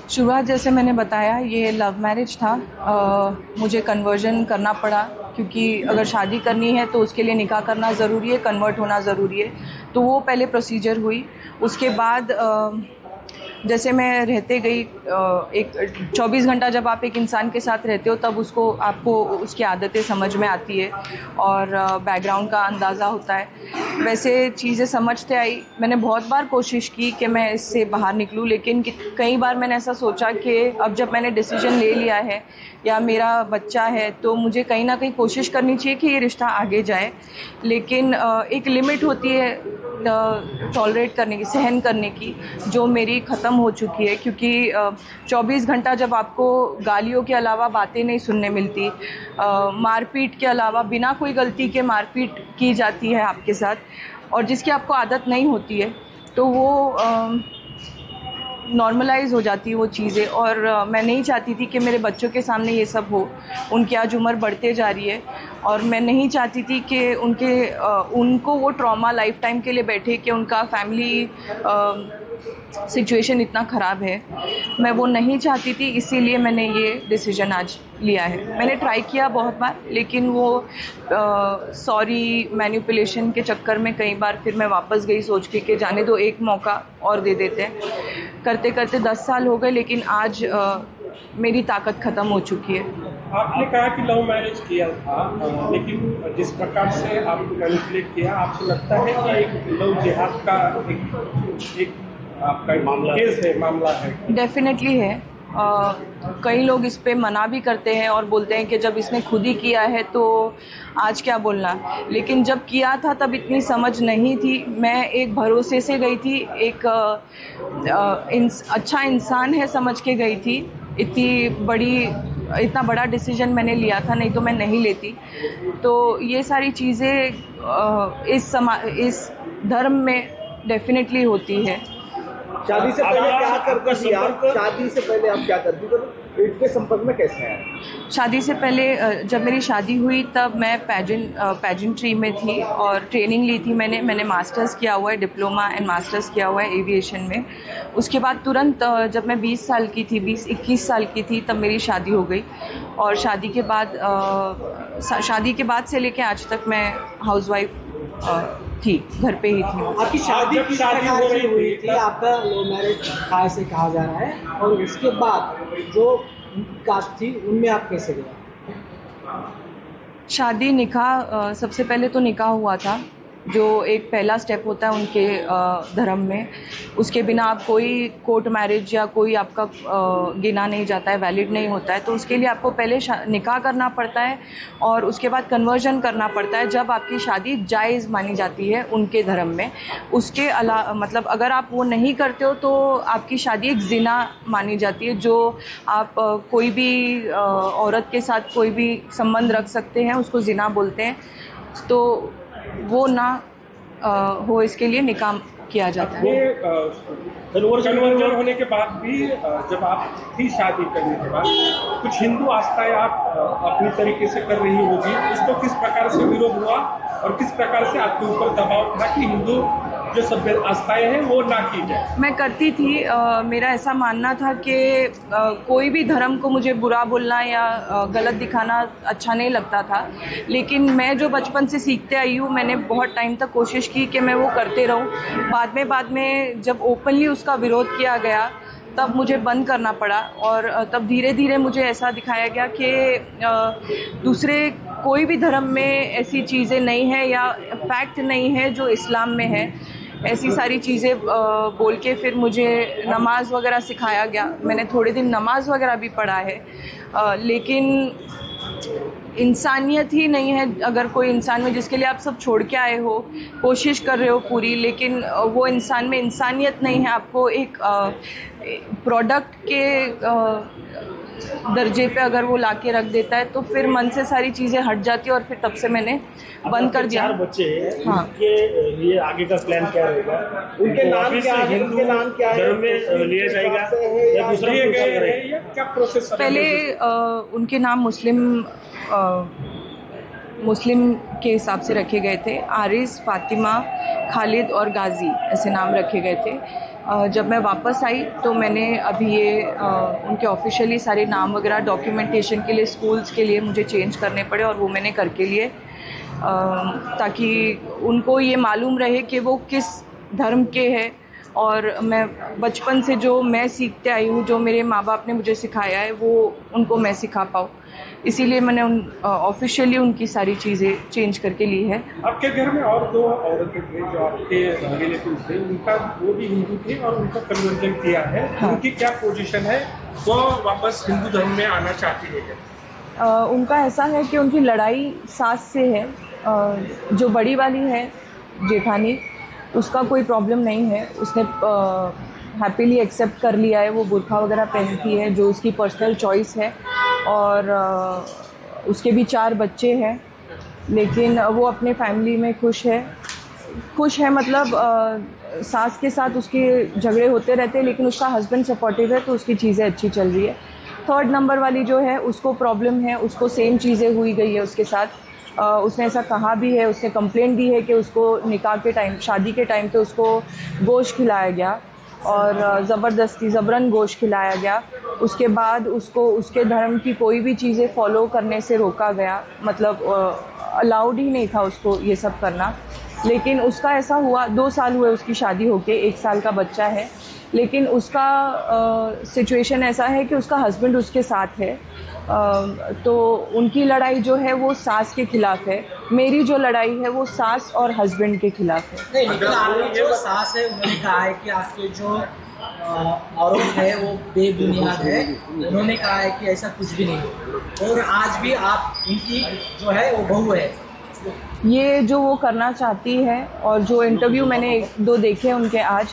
शुरुआत जैसे मैंने बताया ये लव मैरिज था। मुझे कन्वर्जन करना पड़ा क्योंकि अगर शादी करनी है तो उसके लिए निकाह करना ज़रूरी है, कन्वर्ट होना ज़रूरी है। तो वो पहले प्रोसीजर हुई। उसके बाद जैसे मैं रहते गई एक 24 घंटा जब आप एक इंसान के साथ रहते हो तब आपको उसकी आदतें समझ में आती है और बैकग्राउंड का अंदाज़ा होता है। वैसे चीज़ें समझते आई। मैंने बहुत बार कोशिश की कि मैं इससे बाहर निकलूं, लेकिन कई बार मैंने ऐसा सोचा कि अब जब मैंने डिसीजन ले लिया है या मेरा बच्चा है तो मुझे कहीं ना कहीं कोशिश करनी चाहिए कि ये रिश्ता आगे जाए। लेकिन एक लिमिट होती है टॉलरेट करने की, सहन करने की, जो मेरी ख़त्म हो चुकी है। क्योंकि 24 घंटा जब आपको गालियों के अलावा बातें नहीं सुनने मिलती, मारपीट के अलावा बिना कोई गलती के मारपीट की जाती है आपके साथ और जिसकी आपको आदत नहीं होती है, तो वो नॉर्मलाइज हो जाती है वो चीज़ें। और मैं नहीं चाहती थी कि मेरे बच्चों के सामने ये सब हो। उनकी आज उम्र बढ़ते जा रही है और मैं नहीं चाहती थी कि उनको वो ट्रॉमा लाइफ टाइम के लिए बैठे कि उनका फैमिली सिचुएशन इतना ख़राब है। मैं वो नहीं चाहती थी, इसीलिए मैंने ये डिसीजन आज लिया है। मैंने ट्राई किया बहुत बार, लेकिन वो सॉरी मैनिपुलेशन के चक्कर में कई बार फिर मैं वापस गई सोच के कि जाने दो, एक मौका और दे देते हैं। करते करते 10 साल हो गए, लेकिन आज मेरी ताकत ख़त्म हो चुकी है। आपने कहा कि लव मैरिज किया था, लेकिन जिस प्रकार से आपको मैनिपुलेट किया, आपको लगता है कि एक लव जिहाद का एक आपका मामला है? डेफिनेटली है। कई लोग इस पे मना भी करते हैं और बोलते हैं कि जब इसने खुद ही किया है तो आज क्या बोलना। लेकिन जब किया था तब इतनी समझ नहीं थी। मैं एक भरोसे से गई थी, एक अच्छा इंसान है समझ के गई थी। इतना बड़ा डिसीजन मैंने लिया था, नहीं तो मैं नहीं लेती। तो ये सारी चीज़ें इस धर्म में डेफिनेटली होती है। शादी से पहले क्या करती थी आप? शादी से पहले आप क्या करती थी? इनके संपर्क में कैसे आए? शादी से पहले जब मेरी शादी हुई तब मैं पैजेंट्री में थी और ट्रेनिंग ली थी। मैंने मास्टर्स किया हुआ है, डिप्लोमा एंड मास्टर्स किया हुआ है एविएशन में। उसके बाद तुरंत जब मैं 20 साल की थी, 20-21 साल की थी, तब मेरी शादी हो गई। और शादी के बाद से लेके आज तक मैं हाउसवाइफ थी, घर पे ही थी। आपकी शादी हो रही हुई थी, आपका लव मैरिज से कहा जा रहा है, और उसके बाद जो कास्ट थी उनमें आप कैसे गए? शादी निकाह, सबसे पहले तो निकाह हुआ था, जो एक पहला स्टेप होता है उनके धर्म में। उसके बिना आप कोई कोर्ट मैरिज या कोई आपका गिना नहीं जाता है, वैलिड नहीं होता है। तो उसके लिए आपको पहले निकाह करना पड़ता है और उसके बाद कन्वर्जन करना पड़ता है, जब आपकी शादी जायज़ मानी जाती है उनके धर्म में। उसके अलावा मतलब अगर आप वो नहीं करते हो तो आपकी शादी एक ज़िना मानी जाती है। जो आप कोई भी औरत के साथ कोई भी संबंध रख सकते हैं उसको ज़िना बोलते हैं। तो वो ना हो, इसके लिए निकाह किया जाता है। कन्वर्जन होने के बाद भी जब आप थी शादी करने के बाद, कुछ हिंदू आस्थाएं आप अपनी तरीके से कर रही होगी, उसको किस प्रकार से विरोध हुआ और किस प्रकार से आपके ऊपर दबाव था कि हिंदू जो सभ्य आस्थाएं हैं वो ना की जाए? मैं करती थी। मेरा ऐसा मानना था कि कोई भी धर्म को मुझे बुरा बोलना या गलत दिखाना अच्छा नहीं लगता था। लेकिन मैं जो बचपन से सीखते आई हूँ, मैंने बहुत टाइम तक कोशिश की कि मैं वो करते रहूँ। बाद में जब ओपनली उसका विरोध किया गया तब मुझे बंद करना पड़ा और तब धीरे धीरे मुझे ऐसा दिखाया गया कि दूसरे कोई भी धर्म में ऐसी चीज़ें नहीं है या फैक्ट नहीं है जो इस्लाम में है। ऐसी सारी चीज़ें बोल के फिर मुझे नमाज वगैरह सिखाया गया। मैंने थोड़े दिन नमाज वगैरह भी पढ़ा है। लेकिन इंसानियत ही नहीं है। अगर कोई इंसान में जिसके लिए आप सब छोड़ के आए हो, कोशिश कर रहे हो पूरी, लेकिन वो इंसान में इंसानियत नहीं है, आपको एक प्रोडक्ट के दर्जे पे अगर वो लाके रख देता है तो फिर मन से सारी चीज़ें हट जाती है और फिर तब से मैंने बंद कर दिया। 4 बच्चे हैं, हाँ। उनके लिए आगे का प्लान क्या रहेगा? उनके नाम क्या है? उनके नाम क्या है? धर्म में लिया जाएगा या दूसरा या क्या प्रोसेस? पहले उनके नाम मुस्लिम के हिसाब से रखे गए थे। आरिस, फातिमा, खालिद और गाजी ऐसे नाम रखे गए थे। जब मैं वापस आई तो मैंने अभी ये उनके ऑफिशियली सारे नाम वगैरह डॉक्यूमेंटेशन के लिए स्कूल्स के लिए मुझे चेंज करने पड़े और वो मैंने करके लिए ताकि उनको ये मालूम रहे कि वो किस धर्म के हैं। और मैं बचपन से जो मैं सीखते आई हूँ, जो मेरे माँ बाप ने मुझे सिखाया है, वो उनको मैं सिखा पाऊँ, इसीलिए मैंने ऑफिशियली उनकी सारी चीज़ें चेंज करके ली है। आपके घर में और 2 औरतें थे जो आपके रिलेटिव थे, उनका वो भी हिंदू थे और उनका कन्वर्जन किया है। हाँ। उनकी क्या पोजीशन है? वो वापस हिंदू धर्म में आना चाहती है? उनका ऐसा है कि उनकी लड़ाई सास से है। जो बड़ी वाली है जेठानी, उसका कोई प्रॉब्लम नहीं है, उसने हैप्पीली एक्सेप्ट कर लिया है, वो बुर्का वगैरह पहनती है जो उसकी पर्सनल चॉइस है। और उसके भी 4 बच्चे हैं, लेकिन वो अपने फैमिली में खुश है मतलब सास के साथ उसके झगड़े होते रहते हैं, लेकिन उसका हस्बैंड सपोर्टिव है तो उसकी चीज़ें अच्छी चल रही है। 3rd नंबर वाली जो है उसको प्रॉब्लम है, उसको सेम चीज़ें हुई गई है उसके साथ। उसने ऐसा कहा भी है, उसने कंप्लेंट दी है कि उसको निकाह के टाइम, शादी के टाइम पे उसको गोश्त खिलाया गया और ज़बरन गोश्त खिलाया गया। उसके बाद उसको उसके धर्म की कोई भी चीज़ें फॉलो करने से रोका गया, मतलब अलाउड ही नहीं था उसको ये सब करना। लेकिन उसका ऐसा हुआ, 2 साल हुए उसकी शादी होके, 1 साल का बच्चा है, लेकिन उसका सिचुएशन ऐसा है कि उसका हस्बैंड उसके साथ है। तो उनकी लड़ाई जो है वो सास के खिलाफ है, मेरी जो लड़ाई है वो सास और हस्बैंड के खिलाफ है। नहीं, लेकिन आपकी जो सास है उन्होंने कहा है कि आपके जो आरोप है वो बेबुनियाद है। उन्होंने कहा है कि ऐसा कुछ भी नहीं, और आज भी आप उनकी जो है वो बहू है। ये जो वो करना चाहती है और जो इंटरव्यू मैंने 1-2 देखे उनके आज,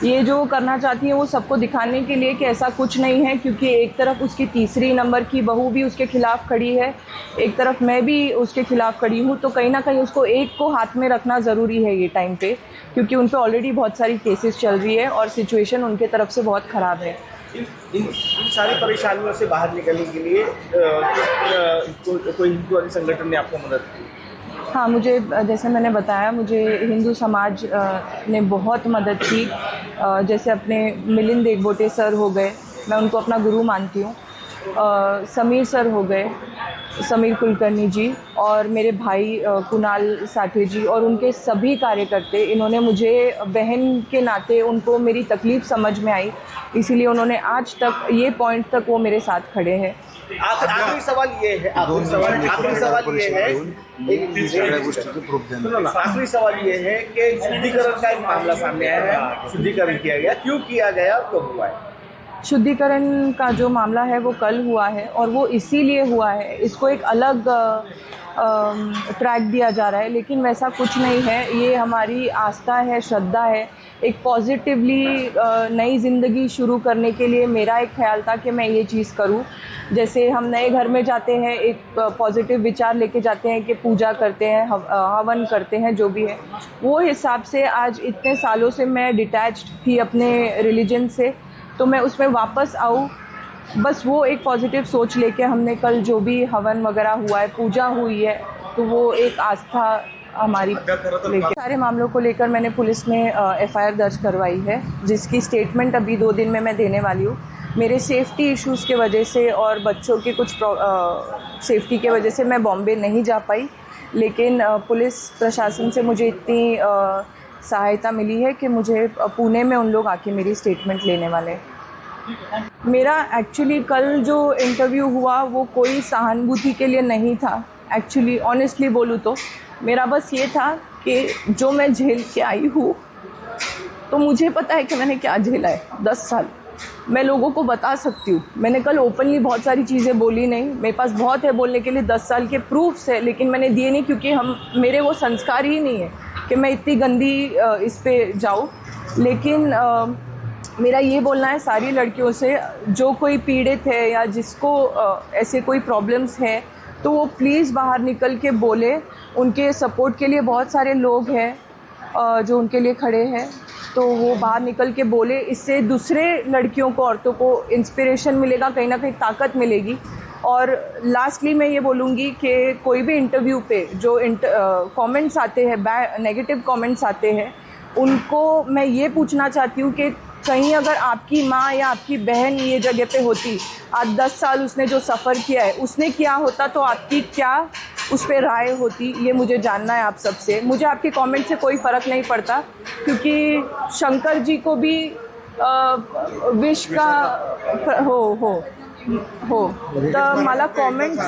ये जो करना चाहती है वो सबको दिखाने के लिए कि ऐसा कुछ नहीं है, क्योंकि एक तरफ उसकी 3री नंबर की बहू भी उसके खिलाफ खड़ी है, एक तरफ मैं भी उसके खिलाफ खड़ी हूँ। तो कहीं ना कहीं उसको एक को हाथ में रखना ज़रूरी है ये टाइम पे, क्योंकि उन पे ऑलरेडी बहुत सारी केसेस चल रही है और सिचुएशन उनके तरफ से बहुत ख़राब है। इन सारी परेशानियों से बाहर निकलने के लिए कोई हिंदू संगठन ने आपको मदद की? हाँ, मुझे, जैसे मैंने बताया, मुझे हिंदू समाज ने बहुत मदद की। जैसे अपने मिलिंद देगबोटे सर हो गए, मैं उनको अपना गुरु मानती हूँ। समीर सर हो गए, समीर कुलकर्णी जी, और मेरे भाई कुणाल साठे जी और उनके सभी कार्यकर्ते, इन्होंने मुझे बहन के नाते, उनको मेरी तकलीफ़ समझ में आई, इसीलिए उन्होंने आज तक ये पॉइंट तक वो मेरे साथ खड़े हैं। आखिरी सवाल ये है, आखिरी सवाल ये है कि शुद्धिकरण का एक मामला सामने आया है, शुद्धिकरण किया गया, क्यों किया गया और कब हुआ है? शुद्धिकरण का जो मामला है वो कल हुआ है, और वो इसीलिए हुआ है, इसको एक अलग ट्रैक दिया जा रहा है, लेकिन वैसा कुछ नहीं है। ये हमारी आस्था है, श्रद्धा है। एक पॉजिटिवली नई ज़िंदगी शुरू करने के लिए मेरा एक ख्याल था कि मैं ये चीज़ करूं। जैसे हम नए घर में जाते हैं, एक पॉजिटिव विचार लेके जाते हैं कि पूजा करते हैं, हवन करते हैं, जो भी है वो हिसाब से आज इतने सालों से मैं डिटैच्ड थी अपने रिलीजन से, तो मैं उसमें वापस आऊँ, बस वो एक पॉजिटिव सोच लेके हमने कल जो भी हवन वगैरह हुआ है, पूजा हुई है, तो वो एक आस्था हमारी लेके। सारे मामलों को लेकर मैंने पुलिस में FIR दर्ज करवाई है, जिसकी स्टेटमेंट अभी 2 दिन में मैं देने वाली हूँ। मेरे सेफ्टी इश्यूज़ के वजह से और बच्चों की कुछ सेफ्टी के वजह से मैं बॉम्बे नहीं जा पाई, लेकिन पुलिस प्रशासन से मुझे इतनी सहायता मिली है कि मुझे पुणे में उन लोग आके मेरी स्टेटमेंट लेने वाले हैं। मेरा एक्चुअली कल जो इंटरव्यू हुआ वो कोई सहानुभूति के लिए नहीं था। एक्चुअली ऑनेस्टली बोलूँ तो मेरा बस ये था कि जो मैं झेल के आई हूँ, तो मुझे पता है कि मैंने क्या झेला है 10 साल। मैं लोगों को बता सकती हूँ। मैंने कल ओपनली बहुत सारी चीज़ें बोली नहीं, मेरे पास बहुत है बोलने के लिए, 10 साल के प्रूफ्स है, लेकिन मैंने दिए नहीं, क्योंकि मेरे वो संस्कार ही नहीं है कि मैं इतनी गंदी इस पे जाऊँ। लेकिन मेरा ये बोलना है सारी लड़कियों से, जो कोई पीड़ित है या जिसको ऐसे कोई प्रॉब्लम्स है, तो वो प्लीज़ बाहर निकल के बोले। उनके सपोर्ट के लिए बहुत सारे लोग हैं जो उनके लिए खड़े हैं, तो वो बाहर निकल के बोले। इससे दूसरे लड़कियों को, औरतों को इंस्पिरेशन मिलेगा, कहीं ना कहीं ताकत मिलेगी। और लास्टली मैं ये बोलूँगी कि कोई भी इंटरव्यू पे जो कमेंट्स आते हैं, नेगेटिव कमेंट्स आते हैं, उनको मैं ये पूछना चाहती हूँ कि कहीं अगर आपकी माँ या आपकी बहन ये जगह पे होती, आज 10 साल उसने जो सफ़र किया है, उसने क्या होता तो आपकी क्या उस पर राय होती, ये मुझे जानना है आप सबसे। मुझे आपके कमेंट से कोई फ़र्क नहीं पड़ता, क्योंकि शंकर जी को भी विश का हो तर मला कमेंट